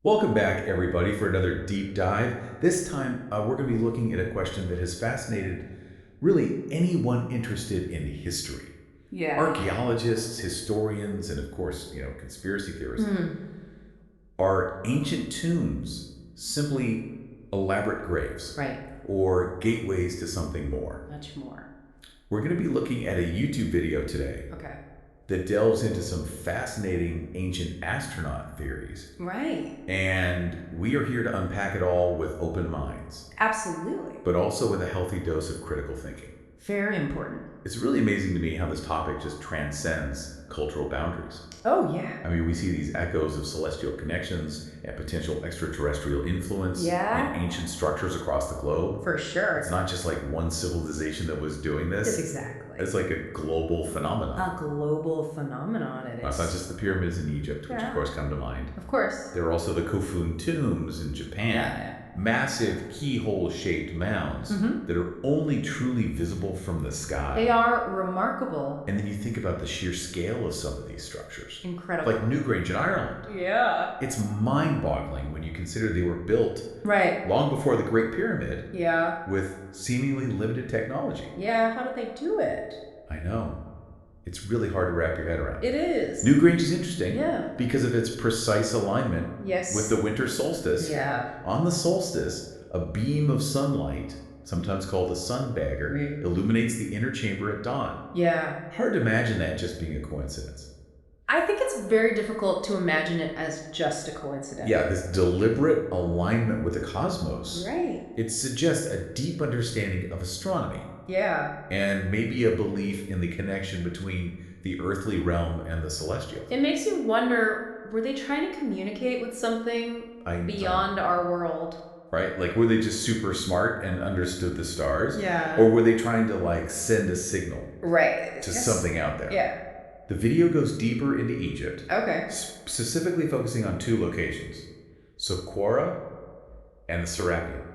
Welcome back, everybody, for another deep dive. This time, we're going to be looking at a question that has fascinated really anyone interested in history. Yeah. Archaeologists, historians, and of course, conspiracy theorists. Are ancient tombs simply elaborate graves? Right. Or gateways to something more? Much more. We're going to be looking at a YouTube video today. Okay. That delves into some fascinating ancient astronaut theories. Right. And we are here to unpack it all with open minds. Absolutely. But also with a healthy dose of critical thinking. Very important. It's really amazing to me how this topic just transcends cultural boundaries. Oh, yeah. I mean, we see these echoes of celestial connections and potential extraterrestrial influence in ancient structures across the globe. For sure. It's not just like one civilization that was doing this. Exactly. It's like a global phenomenon. A global phenomenon it is. It's not just the pyramids in Egypt, which of course come to mind. Of course. There are also the Kofun tombs in Japan. Massive keyhole-shaped mounds that are only truly visible from the sky. They are remarkable. And then you think about the sheer scale of some of these structures. Incredible. Like Newgrange in Ireland. Yeah. It's mind-boggling when you consider they were built long before the Great Pyramid. Yeah. With seemingly limited technology. Yeah, how did they do it? I know. It's really hard to wrap your head around. It is. Newgrange is interesting because of its precise alignment with the winter solstice. Yeah. On the solstice, a beam of sunlight, sometimes called a sunbagger, illuminates the inner chamber at dawn. Yeah. Hard to imagine that just being a coincidence. I think it's very difficult to imagine it as just a coincidence. Yeah, this deliberate alignment with the cosmos. Right. It suggests a deep understanding of astronomy. Yeah. And maybe a belief in the connection between the earthly realm and the celestial. It makes you wonder, were they trying to communicate with something beyond our world? Right? Like, were they just super smart and understood the stars? Yeah. Or were they trying to, send a signal to something out there? Yeah. The video goes deeper into Egypt. Okay. Specifically focusing on two locations. Saqqara and the Serapeum.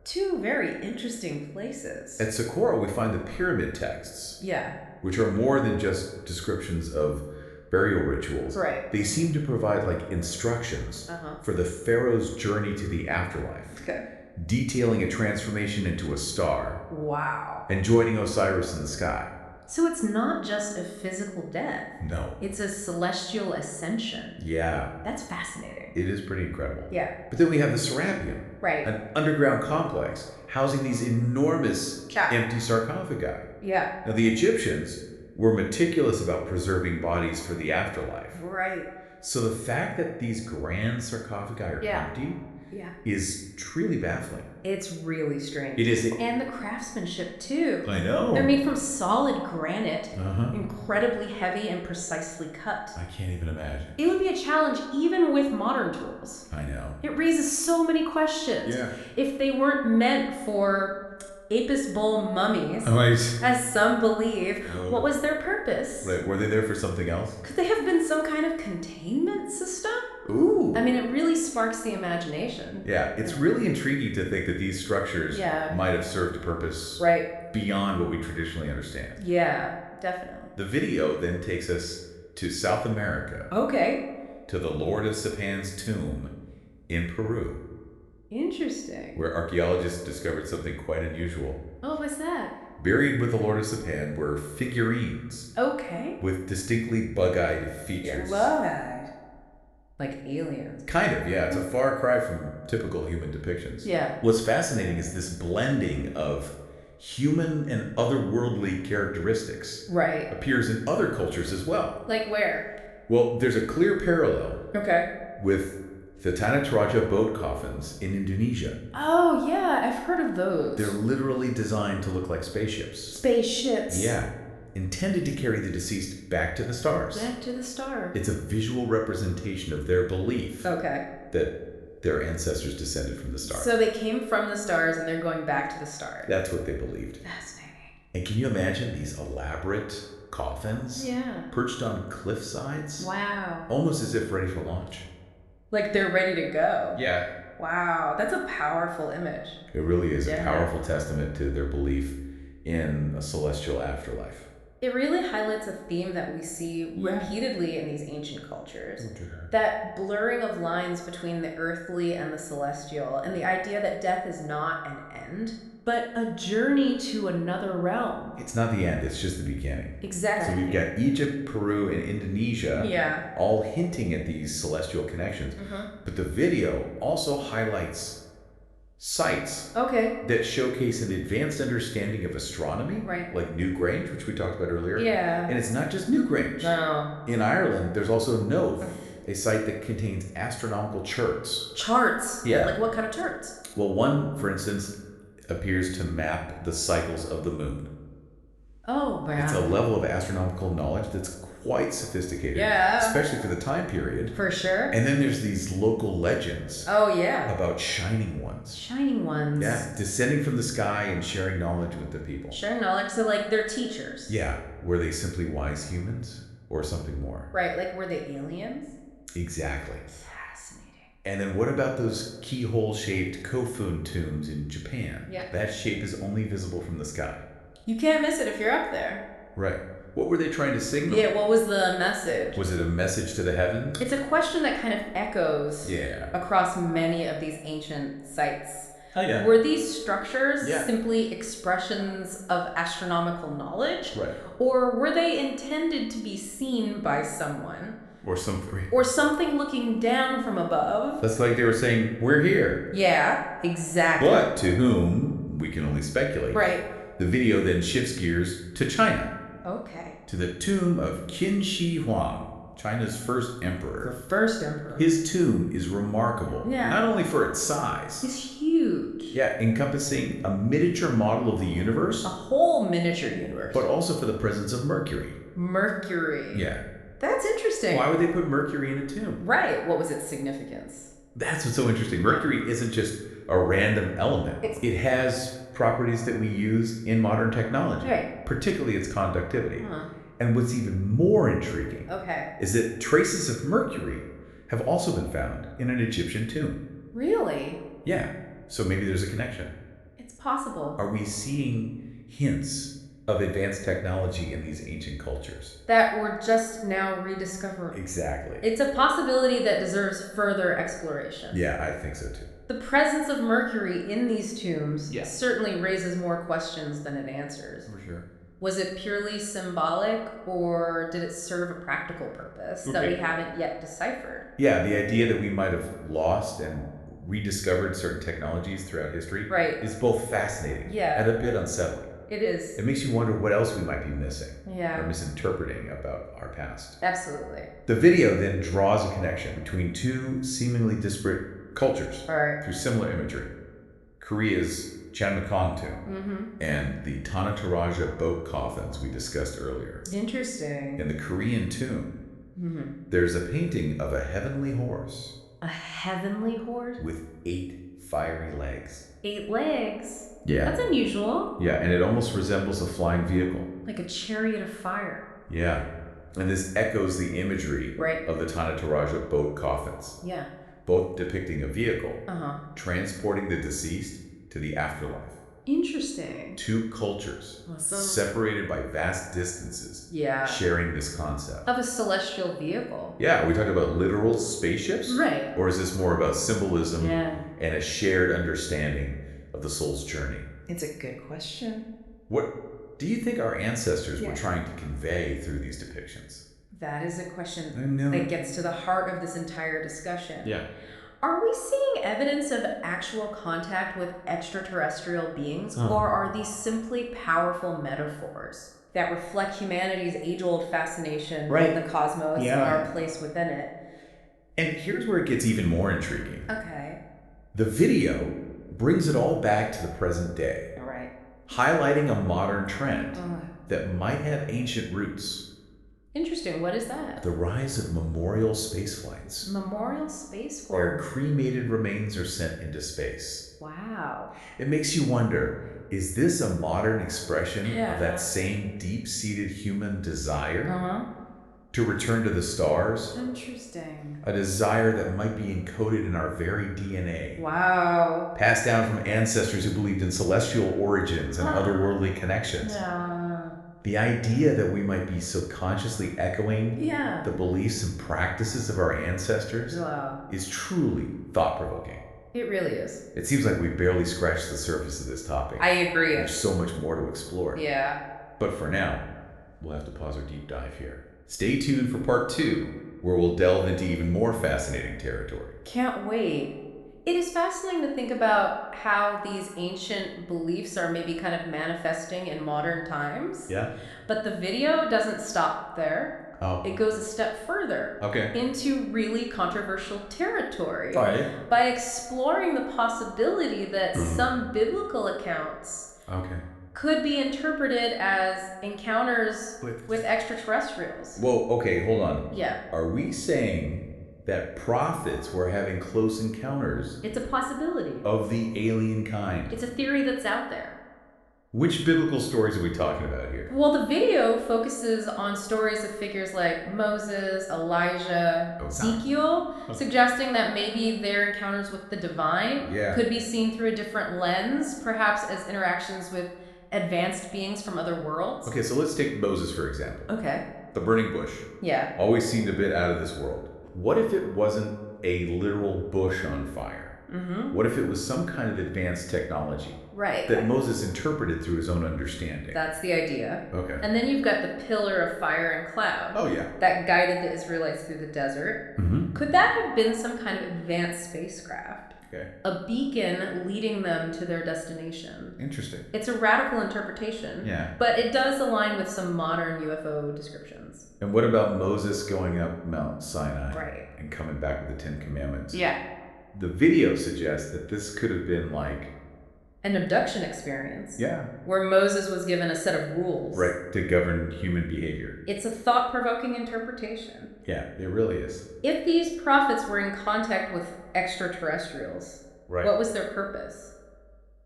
Two very interesting places. At Saqqara, we find the pyramid texts. Yeah. Which are more than just descriptions of burial rituals. Right. They seem to provide instructions for the pharaoh's journey to the afterlife. Okay. Detailing a transformation into a star. Wow. And joining Osiris in the sky. So it's not just a physical death. No. It's a celestial ascension. Yeah. That's fascinating. It is pretty incredible. Yeah. But then we have the Serapeum. Right. An underground complex housing these enormous empty sarcophagi. Yeah. Now, the Egyptians were meticulous about preserving bodies for the afterlife. Right. So the fact that these grand sarcophagi are empty is truly baffling. It's really strange. It is. And the craftsmanship, too. I know. They're made from solid granite, incredibly heavy and precisely cut. I can't even imagine. It would be a challenge even with modern tools. I know. It raises so many questions. Yeah. If they weren't meant for Apis bull mummies, as some believe, what was their purpose? Right. Were they there for something else? Could they have been some kind of containment system? Ooh. I mean, it really sparks the imagination. Yeah, it's really intriguing to think that these structures might have served a purpose beyond what we traditionally understand. Yeah, definitely. The video then takes us to South America. Okay. To the Lord of Sipán's tomb in Peru. Interesting. Where archaeologists discovered something quite unusual. Oh, what's that? Buried with the Lord of Sipán were figurines. Okay. With distinctly bug-eyed features. Bug-eyed. Like aliens. Kind of, yeah. It's a far cry from typical human depictions. Yeah. What's fascinating is this blending of human and otherworldly characteristics. Right. Appears in other cultures as well. Like where? Well, there's a clear parallel. Okay. With the Tanah Toraja boat coffins in Indonesia. Oh, yeah. I've heard of those. They're literally designed to look like spaceships. Spaceships. Yeah. Intended to carry the deceased back to the stars. Back to the stars. It's a visual representation of their belief that their ancestors descended from the stars. So they came from the stars and they're going back to the stars. That's what they believed. Fascinating. And can you imagine these elaborate coffins perched on cliff sides? Wow. Almost as if ready for launch. Like they're ready to go. Yeah. Wow. That's a powerful image. It really is a powerful testament to their belief in a celestial afterlife. It really highlights a theme that we see repeatedly in these ancient cultures. That blurring of lines between the earthly and the celestial, and the idea that death is not an end, but a journey to another realm. It's not the end, it's just the beginning. Exactly. So we've got Egypt, Peru, and Indonesia all hinting at these celestial connections. But the video also highlights sites that showcase an advanced understanding of astronomy, like Newgrange, which we talked about earlier. And it's not just Newgrange. No. In Ireland, there's also Noth, a site that contains astronomical charts. Charts? Yeah. Like what kind of charts? Well, one, for instance, appears to map the cycles of the moon. Oh, wow. It's a level of astronomical knowledge that's quite sophisticated. Especially for the time period. For sure. And then there's these local legends. About shining ones. Shining ones. Yeah, descending from the sky and sharing knowledge with the people. Sharing knowledge, so like they're teachers. Yeah. Were they simply wise humans or something more? Right, like were they aliens? Exactly. Fascinating. And then what about those keyhole-shaped Kofun tombs in Japan? That shape is only visible from the sky. You can't miss it if you're up there. Right. What were they trying to signal? Yeah, what was the message? Was it a message to the heavens? It's a question that kind of echoes across many of these ancient sites. Were these structures simply expressions of astronomical knowledge? Right. Or were they intended to be seen by someone? Or something. Or something looking down from above? That's like they were saying, we're here. Yeah, exactly. But to whom, we can only speculate. Right. The video then shifts gears to China. Okay. To the tomb of Qin Shi Huang, China's first emperor. The first emperor. His tomb is remarkable, not only for its size. It's huge. Yeah, encompassing a miniature model of the universe. A whole miniature universe. But also for the presence of Mercury. Mercury. Yeah. That's interesting. Why would they put Mercury in a tomb? Right. What was its significance? That's what's so interesting. Mercury isn't just a random element. It has properties that we use in modern technology, particularly its conductivity. And what's even more intriguing is that traces of Mercury have also been found in an Egyptian tomb. Really? Yeah. So maybe there's a connection. It's possible. Are we seeing hints of advanced technology in these ancient cultures that we're just now rediscovering? Exactly. It's a possibility that deserves further exploration. Yeah, I think so too. The presence of Mercury in these tombs certainly raises more questions than it answers. For sure. Was it purely symbolic, or did it serve a practical purpose that we haven't yet deciphered? Yeah, the idea that we might have lost and rediscovered certain technologies throughout history is both fascinating and a bit unsettling. It is. It makes you wonder what else we might be missing or misinterpreting about our past. Absolutely. The video then draws a connection between two seemingly disparate cultures through similar imagery. Korea's Chanmakong tomb and the Tanataraja boat coffins we discussed earlier. Interesting. In the Korean tomb, there's a painting of a heavenly horse. A heavenly horse? With 8 fiery legs. 8 legs? Yeah. That's unusual. Yeah, and it almost resembles a flying vehicle. Like a chariot of fire. Yeah. And this echoes the imagery of the Tanataraja boat coffins. Yeah. Both depicting a vehicle transporting the deceased to the afterlife. Interesting. 2 cultures separated by vast distances sharing this concept. Of a celestial vehicle. Yeah, are we talking about literal spaceships? Right. Or is this more about symbolism and a shared understanding of the soul's journey? It's a good question. What do you think our ancestors were trying to convey through these depictions? That is a question that gets to the heart of this entire discussion. Yeah. Are we seeing evidence of actual contact with extraterrestrial beings, or are these simply powerful metaphors that reflect humanity's age-old fascination with the cosmos and our place within it? And here's where it gets even more intriguing. Okay. The video brings it all back to the present day, highlighting a modern trend that might have ancient roots. Interesting. What is that? The rise of memorial space flights. Memorial space flights? Where cremated remains are sent into space. Wow. It makes you wonder, is this a modern expression of that same deep-seated human desire to return to the stars? Interesting. A desire that might be encoded in our very DNA. Wow. Passed down from ancestors who believed in celestial origins and otherworldly connections. The idea that we might be subconsciously echoing the beliefs and practices of our ancestors is truly thought-provoking. It really is. It seems like we barely scratched the surface of this topic. I agree. There's so much more to explore. Yeah. But for now, we'll have to pause our deep dive here. Stay tuned for part 2, where we'll delve into even more fascinating territory. Can't wait. It is fascinating to think about how these ancient beliefs are maybe kind of manifesting in modern times. Yeah. But the video doesn't stop there. Oh. It goes a step further into really controversial territory by exploring the possibility that some biblical accounts could be interpreted as encounters with extraterrestrials. Whoa, okay, hold on. Yeah. Are we saying that prophets were having close encounters? It's a possibility. Of the alien kind? It's a theory that's out there. Which biblical stories are we talking about here? Well, the video focuses on stories of figures like Moses, Elijah, Ezekiel, suggesting that maybe their encounters with the divine could be seen through a different lens, perhaps as interactions with advanced beings from other worlds. Okay, so let's take Moses, for example. Okay. The burning bush. Yeah. Always seemed a bit out of this world. What if it wasn't a literal bush on fire? What if it was some kind of advanced technology? Right. That Moses interpreted through his own understanding. That's the idea. Okay. And then you've got the pillar of fire and cloud. Oh, yeah. That guided the Israelites through the desert. Could that have been some kind of advanced spacecraft? Okay. A beacon leading them to their destination. Interesting. It's a radical interpretation. Yeah. But it does align with some modern UFO descriptions. And what about Moses going up Mount Sinai? Right. And coming back with the 10 Commandments? Yeah. The video suggests that this could have been like an abduction experience. Yeah. Where Moses was given a set of rules. Right, to govern human behavior. It's a thought-provoking interpretation. Yeah, it really is. If these prophets were in contact with extraterrestrials, what was their purpose?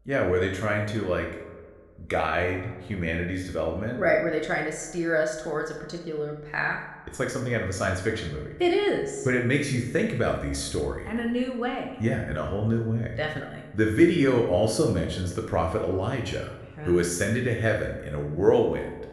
Yeah, were they trying to like guide humanity's development? Right, were they trying to steer us towards a particular path? It's like something out of a science fiction movie. It is. But it makes you think about these stories. In a new way. Yeah, in a whole new way. Definitely. The video also mentions the prophet Elijah, who ascended to heaven in a whirlwind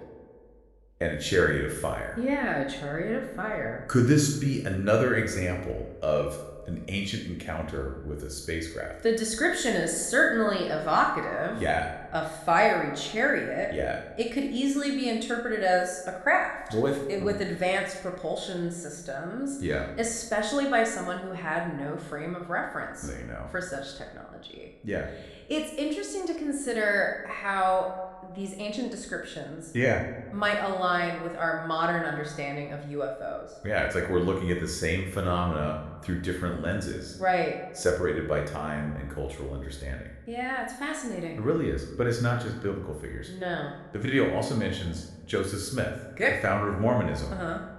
and a chariot of fire. Yeah, a chariot of fire. Could this be another example of an ancient encounter with a spacecraft? The description is certainly evocative. Yeah. A fiery chariot. Yeah. It could easily be interpreted as a craft with advanced propulsion systems. Yeah. Especially by someone who had no frame of reference for such technology. Yeah. It's interesting to consider how these ancient descriptions might align with our modern understanding of UFOs. Yeah, it's like we're looking at the same phenomena through different lenses. Right. Separated by time and cultural understanding. Yeah, it's fascinating. It really is. But it's not just biblical figures. No. The video also mentions Joseph Smith, the founder of Mormonism,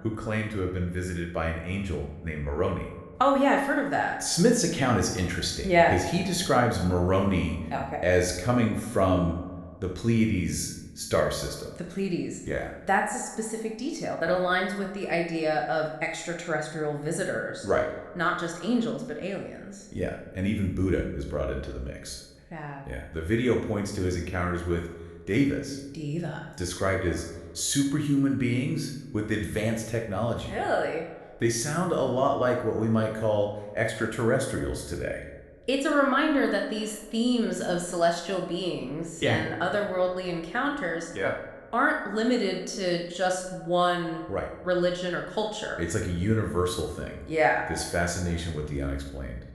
who claimed to have been visited by an angel named Moroni. Oh, yeah, I've heard of that. Smith's account is interesting because he describes Moroni as coming from the Pleiades star system. The Pleiades. Yeah. That's a specific detail that aligns with the idea of extraterrestrial visitors. Right. Not just angels, but aliens. Yeah, and even Buddha is brought into the mix. Yeah. The video points to his encounters with devas. Described as superhuman beings with advanced technology. Really? They sound a lot like what we might call extraterrestrials today. It's a reminder that these themes of celestial beings and otherworldly encounters aren't limited to just one religion or culture. It's like a universal thing. Yeah. This fascination with the unexplained.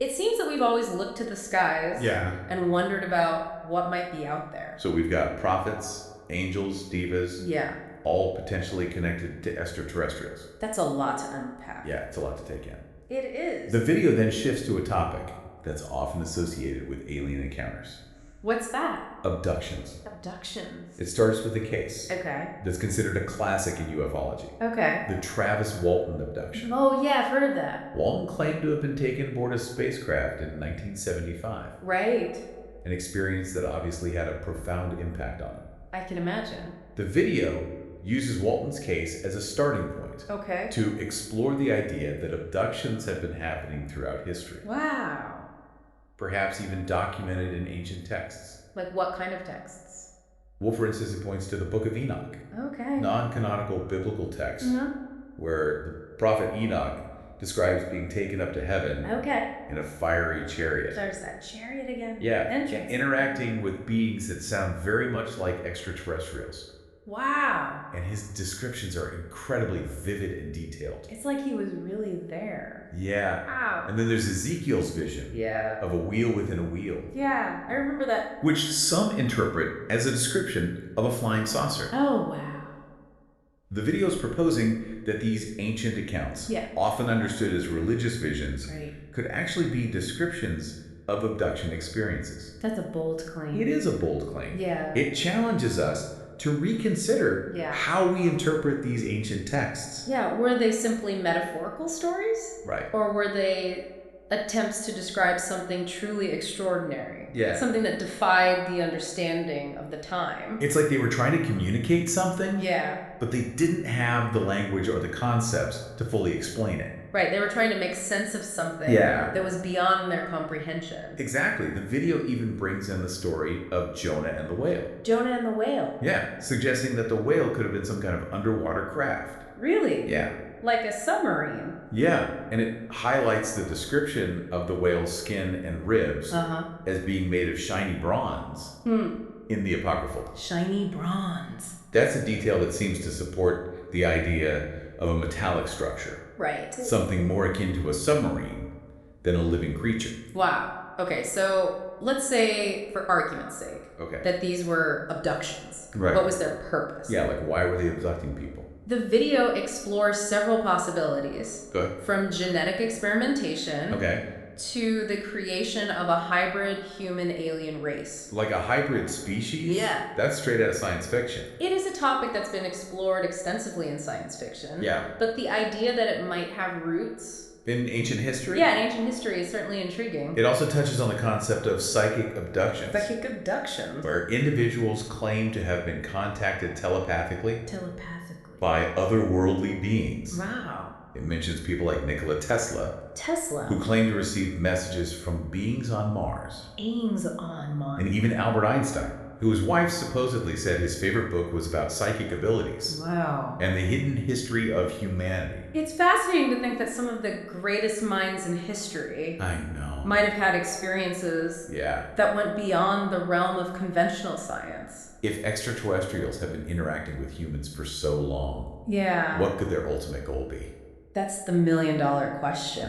It seems that we've always looked to the skies and wondered about what might be out there. So we've got prophets, angels, divas. Yeah. All potentially connected to extraterrestrials. That's a lot to unpack. Yeah, it's a lot to take in. It is. The video then shifts to a topic that's often associated with alien encounters. What's that? Abductions. Abductions. It starts with a case. Okay. That's considered a classic in ufology. Okay. The Travis Walton abduction. Oh, yeah, I've heard of that. Walton claimed to have been taken aboard a spacecraft in 1975. Right. An experience that obviously had a profound impact on him. I can imagine. The video uses Walton's case as a starting point to explore the idea that abductions have been happening throughout history. Wow. Perhaps even documented in ancient texts. Like what kind of texts? Well, for instance, it points to the Book of Enoch. Okay. Non-canonical biblical text where the prophet Enoch describes being taken up to heaven in a fiery chariot. There's that chariot again. Yeah, interacting with beings that sound very much like extraterrestrials. Wow. And his descriptions are incredibly vivid and detailed. It's like he was really there. Yeah. Wow. And then there's Ezekiel's vision of a wheel within a wheel. Yeah, I remember that. Which some interpret as a description of a flying saucer. Oh, wow. The video is proposing that these ancient accounts, often understood as religious visions, could actually be descriptions of abduction experiences. That's a bold claim. It is a bold claim. Yeah. It challenges us to reconsider how we interpret these ancient texts. Yeah, were they simply metaphorical stories? Right. Or were they attempts to describe something truly extraordinary? Yeah. Something that defied the understanding of the time? It's like they were trying to communicate something, but they didn't have the language or the concepts to fully explain it. Right, they were trying to make sense of something that was beyond their comprehension. Exactly. The video even brings in the story of Jonah and the whale. Jonah and the whale? Yeah, suggesting that the whale could have been some kind of underwater craft. Really? Yeah. Like a submarine? Yeah, and it highlights the description of the whale's skin and ribs as being made of shiny bronze in the Apocryphal. Shiny bronze. That's a detail that seems to support the idea of a metallic structure. Right. Something more akin to a submarine than a living creature. Wow. Okay, so let's say, for argument's sake, that these were abductions. Right. What was their purpose? Yeah, like why were they abducting people? The video explores several possibilities. Good. From genetic experimentation to the creation of a hybrid human-alien race. Like a hybrid species? Yeah. That's straight out of science fiction. It is a topic that's been explored extensively in science fiction. Yeah. But the idea that it might have roots in ancient history? Yeah, in ancient history is certainly intriguing. It also touches on the concept of psychic abductions. Psychic abductions? Where individuals claim to have been contacted telepathically by otherworldly beings. Wow. It mentions people like Nikola Tesla. Who claimed to receive messages from beings on Mars. Beings on Mars. And even Albert Einstein, whose wife supposedly said his favorite book was about psychic abilities. Wow. And the hidden history of humanity. It's fascinating to think that some of the greatest minds in history might have had experiences that went beyond the realm of conventional science. If extraterrestrials have been interacting with humans for so long, what could their ultimate goal be? That's the million-dollar question.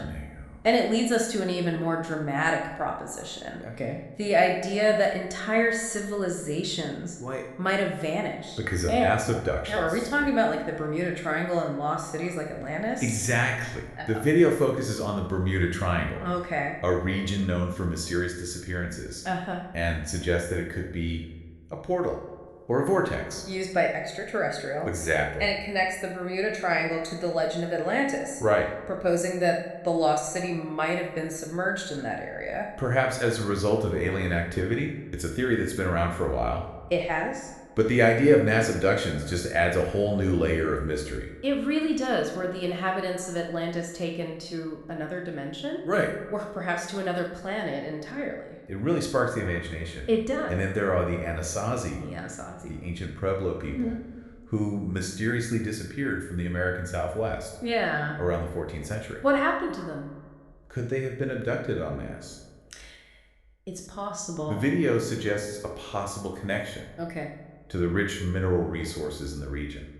And it leads us to an even more dramatic proposition. The idea that entire civilizations might have vanished. Because of mass abductions. Are we talking about like the Bermuda Triangle and lost cities like Atlantis? Exactly. The video focuses on the Bermuda Triangle. A region known for mysterious disappearances. And suggests that it could be a portal. Or a vortex. Used by extraterrestrials. Exactly. And it connects the Bermuda Triangle to the legend of Atlantis. Right. Proposing that the lost city might have been submerged in that area. Perhaps as a result of alien activity. It's a theory that's been around for a while. It has? But the idea of mass abductions just adds a whole new layer of mystery. It really does. Were the inhabitants of Atlantis taken to another dimension? Right. Or perhaps to another planet entirely? It really sparks the imagination. It does. And then there are the Anasazi, the ancient Pueblo people, who mysteriously disappeared from the American Southwest around the 14th century. What happened to them? Could they have been abducted en masse? It's possible. The video suggests a possible connection to the rich mineral resources in the region.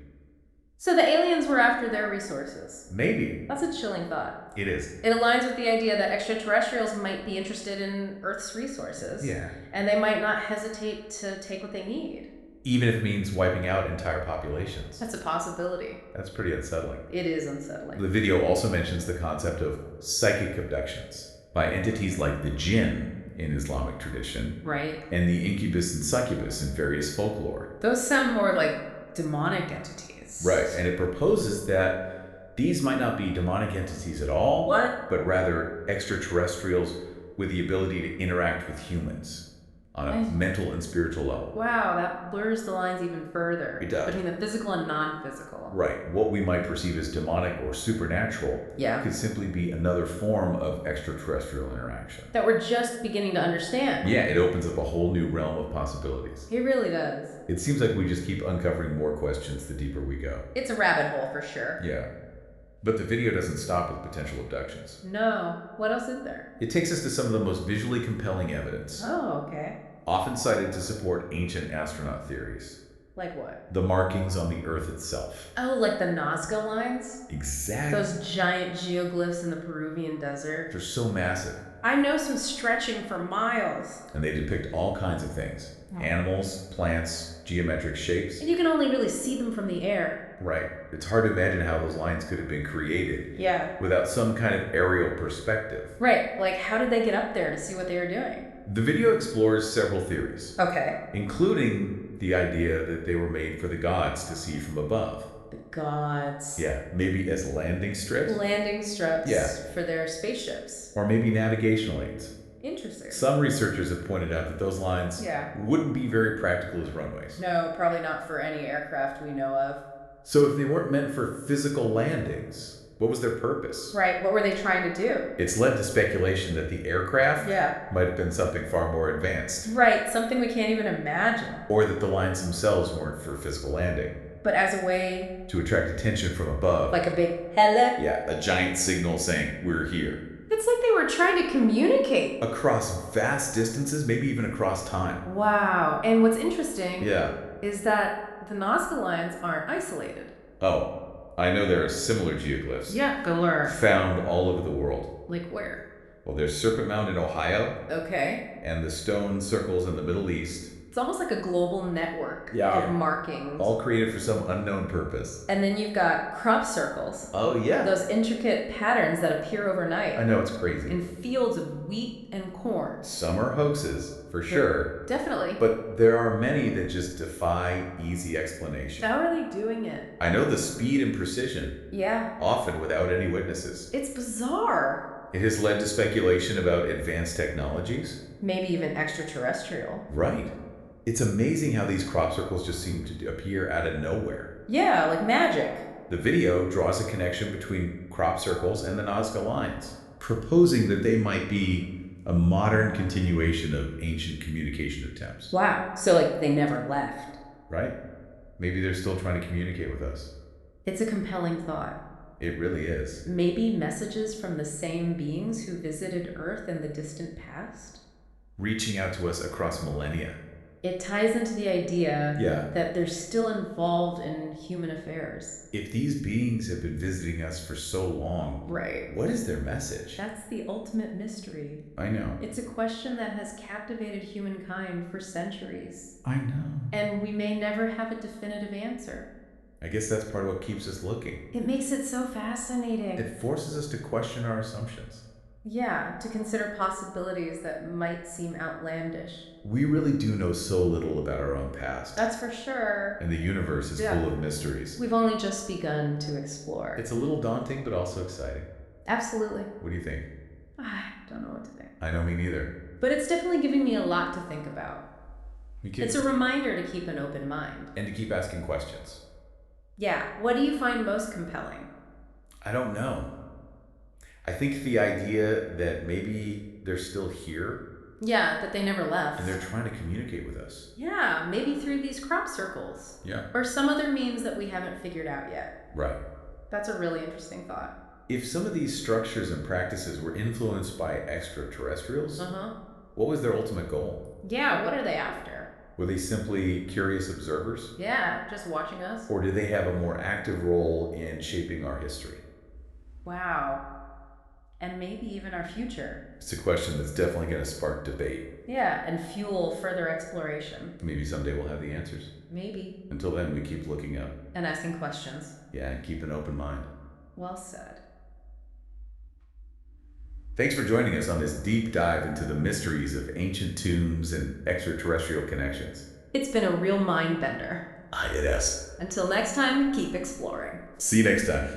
So the aliens were after their resources. Maybe. That's a chilling thought. It is. It aligns with the idea that extraterrestrials might be interested in Earth's resources. Yeah. And they might not hesitate to take what they need. Even if it means wiping out entire populations. That's a possibility. That's pretty unsettling. It is unsettling. The video also mentions the concept of psychic abductions by entities like the jinn in Islamic tradition. Right. And the incubus and succubus in various folklore. Those sound more like demonic entities. Right, and it proposes that these might not be demonic entities at all. What? But rather extraterrestrials with the ability to interact with humans. on a mental and spiritual level. Wow, that blurs the lines even further. It does. Between the physical and non-physical. Right. What we might perceive as demonic or supernatural could simply be another form of extraterrestrial interaction. That we're just beginning to understand. Yeah, it opens up a whole new realm of possibilities. It really does. It seems like we just keep uncovering more questions the deeper we go. It's a rabbit hole for sure. Yeah. But the video doesn't stop with potential abductions. No. What else is there? It takes us to some of the most visually compelling evidence. Oh, okay. Often cited to support ancient astronaut theories. Like what? The markings on the Earth itself. Oh, like the Nazca Lines? Exactly. Those giant geoglyphs in the Peruvian desert. They're so massive. I know some stretching for miles. And they depict all kinds of things. Animals, plants, geometric shapes. And you can only really see them from the air. Right. It's hard to imagine how those lines could have been created. Yeah. Without some kind of aerial perspective. Right. Like, how did they get up there to see what they were doing? The video explores several theories. Okay. Including the idea that they were made for the gods to see from above. The gods. Yeah, maybe as landing strips. Landing strips for their spaceships. Or maybe navigational aids. Interesting. Some researchers have pointed out that those lines wouldn't be very practical as runways. No, probably not for any aircraft we know of. So if they weren't meant for physical landings, what was their purpose? Right, what were they trying to do? It's led to speculation that the aircraft might have been something far more advanced. Right, something we can't even imagine. Or that the lines themselves weren't for physical landing. But as a way to attract attention from above. Like a big hello? Yeah, a giant signal saying, we're here. It's like they were trying to communicate. Across vast distances, maybe even across time. Wow, and what's interesting is that the Nazca Lines aren't isolated. Oh. I know there are similar geoglyphs. Yeah, galore. Found all over the world. Like where? Well, there's Serpent Mound in Ohio. Okay. And the stone circles in the Middle East. It's almost like a global network of markings. All created for some unknown purpose. And then you've got crop circles. Oh, yeah. Those intricate patterns that appear overnight. I know, it's crazy. In fields of wheat and corn. Some are hoaxes, for sure. Definitely. But there are many that just defy easy explanation. How are they doing it? I know the speed and precision. Yeah. Often without any witnesses. It's bizarre. It has led to speculation about advanced technologies. Maybe even extraterrestrial. Right. It's amazing how these crop circles just seem to appear out of nowhere. Yeah, like magic. The video draws a connection between crop circles and the Nazca Lines, proposing that they might be a modern continuation of ancient communication attempts. Wow, so like they never left. Right? Maybe they're still trying to communicate with us. It's a compelling thought. It really is. Maybe messages from the same beings who visited Earth in the distant past? Reaching out to us across millennia. It ties into the idea that they're still involved in human affairs. If these beings have been visiting us for so long, what is their message? That's the ultimate mystery. I know. It's a question that has captivated humankind for centuries. I know. And we may never have a definitive answer. I guess that's part of what keeps us looking. It makes it so fascinating. It forces us to question our assumptions. Yeah, to consider possibilities that might seem outlandish. We really do know so little about our own past. That's for sure. And the universe is full of mysteries. We've only just begun to explore. It's a little daunting, but also exciting. Absolutely. What do you think? I don't know what to think. I know, me neither. But it's definitely giving me a lot to think about. It's a reminder to keep an open mind. And to keep asking questions. Yeah, what do you find most compelling? I don't know. I think the idea that maybe they're still here. Yeah, that they never left. And they're trying to communicate with us. Yeah, maybe through these crop circles. Yeah. Or some other means that we haven't figured out yet. Right. That's a really interesting thought. If some of these structures and practices were influenced by extraterrestrials, what was their ultimate goal? Yeah, what are they after? Were they simply curious observers? Yeah, just watching us. Or do they have a more active role in shaping our history? Wow. And maybe even our future. It's a question that's definitely going to spark debate. Yeah, and fuel further exploration. Maybe someday we'll have the answers. Maybe. Until then, we keep looking up. And asking questions. Yeah, and keep an open mind. Well said. Thanks for joining us on this deep dive into the mysteries of ancient tombs and extraterrestrial connections. It's been a real mind bender. It is. Until next time, keep exploring. See you next time.